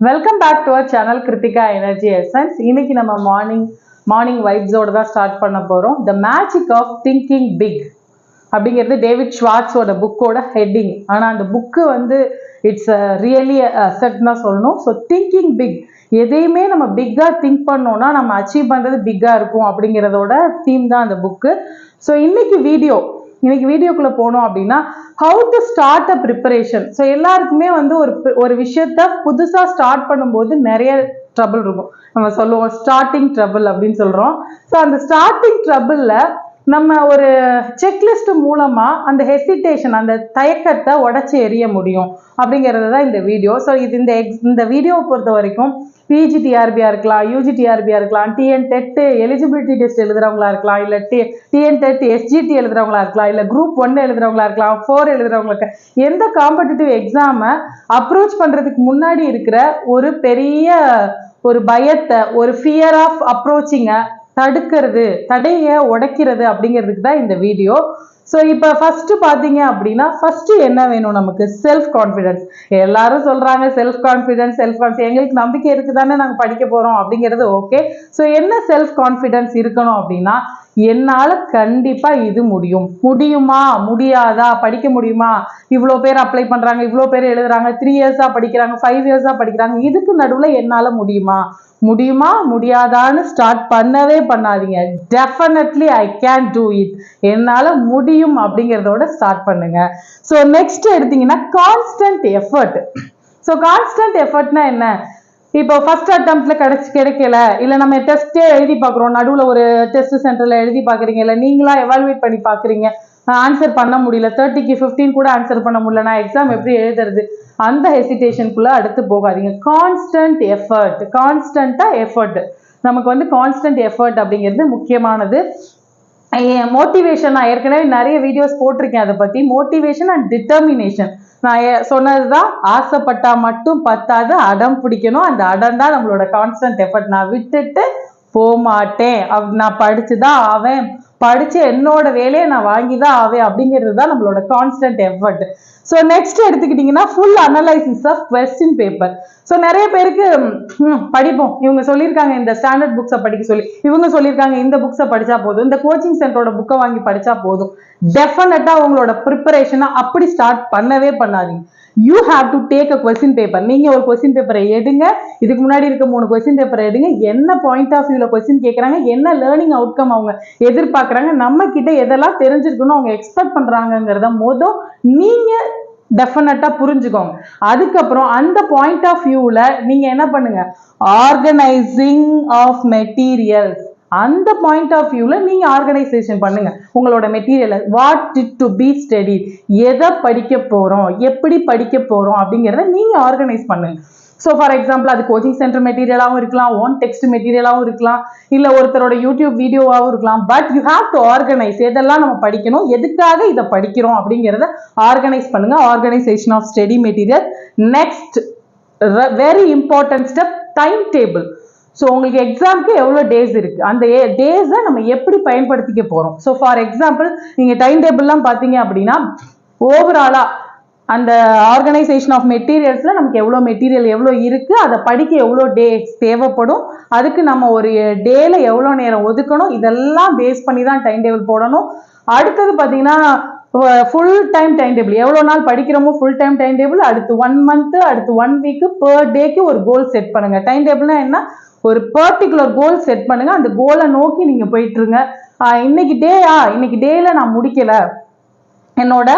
Welcome back to our channel Kiruthika energy essence. இன்னைக்கு நம்ம morning வைப்ஸோட தான் ஸ்டார்ட் பண்ண போகிறோம். The magic of thinking big அப்படிங்கிறது டேவிட் ஷ்வார்ட்ஸோட புக்கோட ஹெட்டிங். ஆனால் அந்த புக்கு இட்ஸ் ரியலி அசெட் தான் சொல்லணும். ஸோ திங்கிங் பிக், எதையுமே நம்ம பிக்காக திங்க் பண்ணோம்னா நம்ம அச்சீவ் பண்ணுறது பிக்காக இருக்கும் அப்படிங்கிறதோட தீம் தான் அந்த புக்கு. ஸோ இன்னைக்கு வீடியோக்குள்ளே போனோம் அப்படின்னா how to start a preparation. So எல்லாருக்குமே ஒரு விஷயத்த புதுசாக ஸ்டார்ட் பண்ணும்போது நிறைய ட்ரபிள் இருக்கும். நம்ம சொல்லுவோம் ஸ்டார்டிங் ட்ரபிள் அப்படின்னு சொல்கிறோம். ஸோ அந்த ஸ்டார்டிங் ட்ரபிளில் நம்ம ஒரு செக்லிஸ்ட் மூலமா அந்த ஹெசிடேஷன், அந்த தயக்கத்தை உடச்சி எறிய முடியும் அப்படிங்கிறது தான் இந்த வீடியோ. ஸோ இந்த வீடியோவை பொறுத்த வரைக்கும் பிஜிடிஆர்பியா இருக்கலாம், யூஜிடிஆர்பியா இருக்கலாம், டிஎன் டெட் எலிஜிபிலிட்டி டெஸ்ட் எழுதுறவங்களா இருக்கலாம், இல்லை டிஎன் டெட் எஸ்ஜிடி எழுதுறவங்களா இருக்கலாம், இல்லை குரூப் 1 எழுதுறவங்களா இருக்கலாம், 4 எழுதுறவங்களுக்கு எந்த காம்படிட்டிவ் எக்ஸாமை அப்ரோச் பண்றதுக்கு முன்னாடி இருக்கிற ஒரு பெரிய ஒரு பயத்தை, ஒரு ஃபியர் ஆஃப் அப்ரோச்சிங்கை தடையை உடைக்கிறது அப்படிங்கிறதுக்கு தான் இந்த வீடியோ. ஸோ இப்போ ஃபர்ஸ்ட் பார்த்தீங்க அப்படின்னா ஃபர்ஸ்ட் என்ன வேணும் நமக்கு? Self confidence. எல்லாரும் சொல்றாங்க செல்ஃப் கான்ஃபிடன்ஸ் எங்களுக்கு நம்பிக்கை இருக்குதானே நாங்கள் படிக்க போறோம் அப்படிங்கிறது ஓகே. ஸோ என்ன செல்ஃப் கான்ஃபிடன்ஸ் இருக்கணும் அப்படின்னா, என்னால் கண்டிப்பா இது முடியுமா முடியாதா, படிக்க முடியுமா, இவ்வளோ பேர் அப்ளை பண்றாங்க, இவ்வளோ பேர் எழுதுறாங்க, 3 இயர்ஸா படிக்கிறாங்க, 5 இயர்ஸா படிக்கிறாங்க, இதுக்கு நடுவில் என்னால் முடியுமா முடியாதான்னு ஸ்டார்ட் பண்ணவே பண்ணாதீங்க. Definitely I can do it, என்னால் முடியும் அப்படிங்கிறதோட ஸ்டார்ட் பண்ணுங்க. ஸோ நெக்ஸ்ட் எடுத்தீங்கன்னா கான்ஸ்டன்ட் எஃபர்ட். ஸோ கான்ஸ்டன்ட் எஃபர்ட்னா என்ன? இப்போ ஃபர்ஸ்ட் அட்டம்ப்ட்ல கிடைக்கல, இல்லை நம்ம டெஸ்ட்டே எழுதி பார்க்குறோம், நடுவில் ஒரு டெஸ்ட் சென்டர்ல எழுதி பார்க்குறீங்க, இல்லை நீங்களா எவால்வேட் பண்ணி பார்க்குறீங்க, ஆன்சர் பண்ண முடியல, 30க்கு 15 கூட ஆன்சர் பண்ண முடியல, நான் எக்ஸாம் எப்படி எழுதுறது, அந்த ஹெசிடேஷனுக்குள்ள அடுத்து போகாதீங்க. கான்ஸ்டன்ட் எஃபர்ட் நமக்கு கான்ஸ்டன்ட் எஃபர்ட் அப்படிங்கிறது முக்கியமானது. மோட்டிவேஷன் நான் ஏற்கனவே நிறைய வீடியோஸ் போட்டிருக்கேன் அதை பத்தி. மோட்டிவேஷன் அண்ட் டிட்டர்மினேஷன் நான் சொன்னதுதான். ஆசைப்பட்டா மட்டும் பத்தாது, அடம் பிடிக்கணும். அந்த அடம் தான் நம்மளோட கான்ஸ்டன்ட் எஃபர்ட். நான் விட்டுட்டு போமாட்டேன், நான் படிச்சுதான் ஆவேன், படிச்சு என்னோட வேலையை நான் வாங்கிதான் ஆவேன் அப்படிங்கிறது தான் நம்மளோட கான்ஸ்டன்ட் எஃபர்ட். ஸோ நெக்ஸ்ட் எடுத்துக்கிட்டீங்கன்னா full analysis of question paper. So நிறைய பேருக்கு படிப்போம், இவங்க சொல்லியிருக்காங்க இந்த ஸ்டாண்டர்ட் புக்ஸை படிக்க சொல்லி, இவங்க சொல்லியிருக்காங்க இந்த புக்ஸை படிச்சா போதும், இந்த கோச்சிங் சென்டரோட புக்கை வாங்கி படிச்சா போதும். டெஃபினட்டா உங்களோட ப்ரிப்பரேஷனை அப்படி ஸ்டார்ட் பண்ணவே பண்ணாதீங்க. You have to take a question paper. நீங்க ஒரு கொஸ்டின் பேப்பரை எடுங்க, இதுக்கு முன்னாடி இருக்க 3 கொஸ்டின் பேப்பரை எடுங்க, என்ன பாயிண்ட் ஆஃப் வியூல கொஸ்டின் கேட்கறாங்க, என்ன லேர்னிங் அவுட்கம் அவங்க எதிர்பார்க்கறாங்க, நம்ம கிட்ட எதெல்லாம் தெரிஞ்சிருக்கணும் அவங்க எக்ஸ்பெக்ட் பண்றாங்கிறத நீங்க டெஃபினட்டா புரிஞ்சுக்கோங்க. அதுக்கப்புறம் அந்த பாயிண்ட் ஆஃப் வியூல நீங்க என்ன பண்ணுங்க, ஆர்கனைசிங் ஆஃப் மெட்டீரியல்ஸ், அந்த பாயிண்ட் ஆஃப் வியூல நீங்க ஆர்கனைசேஷன் பண்ணுங்க உங்களோட material. What it to be study, எதை படிக்க போறோம், எப்படி படிக்க போறோம் அப்படிங்கிறத நீங்க ஆர்கனைஸ் பண்ணுங்க. ஸோ ஃபார் எக்ஸாம்பிள் அது கோச்சிங் சென்டர் மெட்டீரியலாகவும் இருக்கலாம், ஓன் டெக்ஸ்ட் மெட்டீரியலாகவும் இருக்கலாம், இல்லை ஒருத்தரோட யூடியூப் வீடியோவாகவும் இருக்கலாம். But you have to organise, எதெல்லாம் நம்ம படிக்கணும், எதுக்காக இதை படிக்கிறோம் அப்படிங்கிறத ஆர்கனைஸ் பண்ணுங்க. Organisation of study material. Next very important step, time table. So உங்களுக்கு எக்ஸாமுக்கு எவ்வளோ டேஸ் இருக்கு, அந்த டேஸை நம்ம எப்படி பயன்படுத்திக்க போறோம். ஸோ ஃபார் எக்ஸாம்பிள் நீங்க டைம் டேபிள்லாம் பார்த்தீங்க அப்படின்னா ஓவராலா அந்த ஆர்கனைசேஷன் ஆஃப் மெட்டீரியல்ஸ்ல நமக்கு எவ்வளோ மெட்டீரியல் எவ்வளோ இருக்கு, அதை படிக்க எவ்வளோ டேஸ் தேவைப்படும், அதுக்கு நம்ம ஒரு டேல எவ்வளோ நேரம் ஒதுக்கணும், இதெல்லாம் பேஸ் பண்ணி தான் டைம் டேபிள் போடணும். அடுத்தது பார்த்தீங்கன்னா ஃபுல் டைம் டைம் டேபிள், எவ்வளோ நாள் படிக்கிறோமோ ஃபுல் டைம் டைம் டேபிள். அடுத்து 1 மந்த், அடுத்து 1 வீக், பெர் டேக்கு ஒரு கோல் செட் பண்ணுங்க. டைம் டேபிள்னா என்ன, ஒரு பர்டிகுலர் கோல் செட் பண்ணுங்க, அந்த கோலை நோக்கி நீங்க போயிட்டு இருங்க. இன்னைக்கு டேல நான் முடிக்கல, என்னோட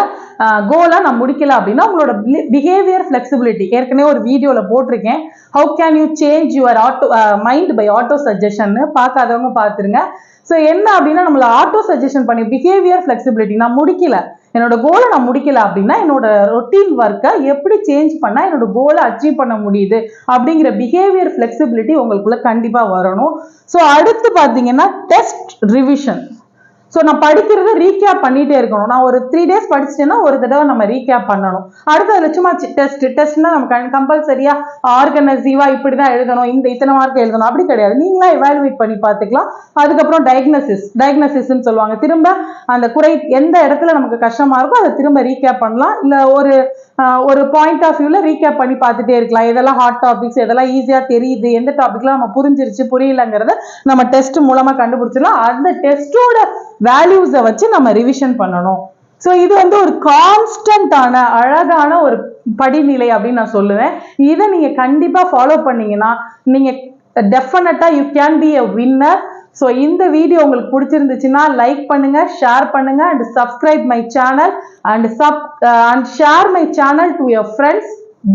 கோலை நான் முடிக்கல அப்படின்னா உங்களோட பிஹேவியர் ஃபிளெக்சிபிலிட்டி ஏற்கனவே ஒரு வீடியோல போட்டிருக்கேன். How can you change your mind by auto suggestion, பார்க்காதவங்க பார்த்துருங்க. ஸோ என்ன அப்படின்னா நம்மள ஆட்டோ சஜஷன் பண்ணி பிஹேவியர் ஃபிளெக்சிபிலிட்டி, நான் முடிக்கல, என்னோட கோலை நான் முடிக்கல அப்படின்னா என்னோட ரொட்டீன் ஒர்க்கை எப்படி சேஞ்ச் பண்ணா என்னோட கோலை அச்சீவ் பண்ண முடியுது அப்படிங்கிற பிஹேவியர் ஃபிளெக்சிபிலிட்டி உங்களுக்குள்ள கண்டிப்பா வரணும். ஸோ அடுத்து பார்த்தீங்கன்னா டெஸ்ட் ரிவிஷன். ஸோ நான் படிக்கிறத ரீகேப் பண்ணிட்டே இருக்கணும். நான் ஒரு 3 days படிச்சிட்டேன்னா ஒரு தடவை நம்ம ரீகேப் பண்ணணும். அடுத்ததுல சும்மா டெஸ்ட்னா நம்ம கம்பல்சரியா ஆர்கனைசிவா இப்படிதான் எழுதணும், இந்த இத்தனை மார்க் எழுதணும் அப்படி கிடையாது. நீங்களா எவாலுவேட் பண்ணி பார்த்துக்கலாம். அதுக்கப்புறம் டயக்னசிஸ்ன்னு சொல்லுவாங்க. திரும்ப அந்த குறை எந்த இடத்துல நமக்கு கஷ்டமா இருக்கோ அதை திரும்ப ரீகேப் பண்ணலாம். இல்ல ஒரு பாயிண்ட் ஆஃப் வியூல ரீகேப் பண்ணி பார்த்துட்டே இருக்கலாம். எதெல்லாம் ஹாட் டாபிக்ஸ், எதெல்லாம் ஈஸியா தெரியுது, எந்த டாபிக்லாம் நம்ம புரிஞ்சிருச்சு புரியலங்கிறத நம்ம டெஸ்ட் மூலமா கண்டுபிடிச்சிடலாம். அந்த டெஸ்டோட வேல்யூஸை வச்சு நம்ம ரிவிஷன் பண்ணணும். ஸோ இது ஒரு கான்ஸ்டன்டான அழகான ஒரு படிநிலை அப்படின்னு நான் சொல்லுவேன். இதை நீங்க கண்டிப்பா ஃபாலோ பண்ணீங்கன்னா நீங்க டெஃபினட்டா you can be a winner. So இந்த வீடியோ உங்களுக்கு பிடிச்சிருந்துச்சுன்னா லைக் பண்ணுங்க, ஷேர் பண்ணுங்க, and subscribe my channel and share my channel to your friends,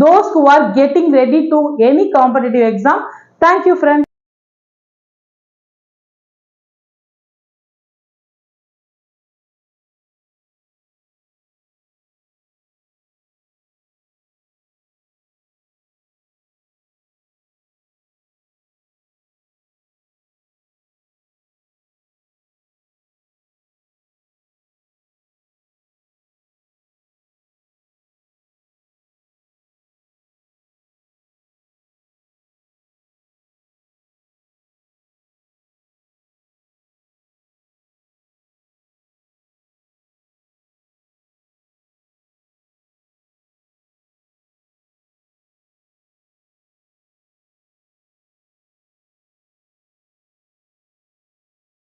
those who are getting ready to any competitive exam. Thank you friends.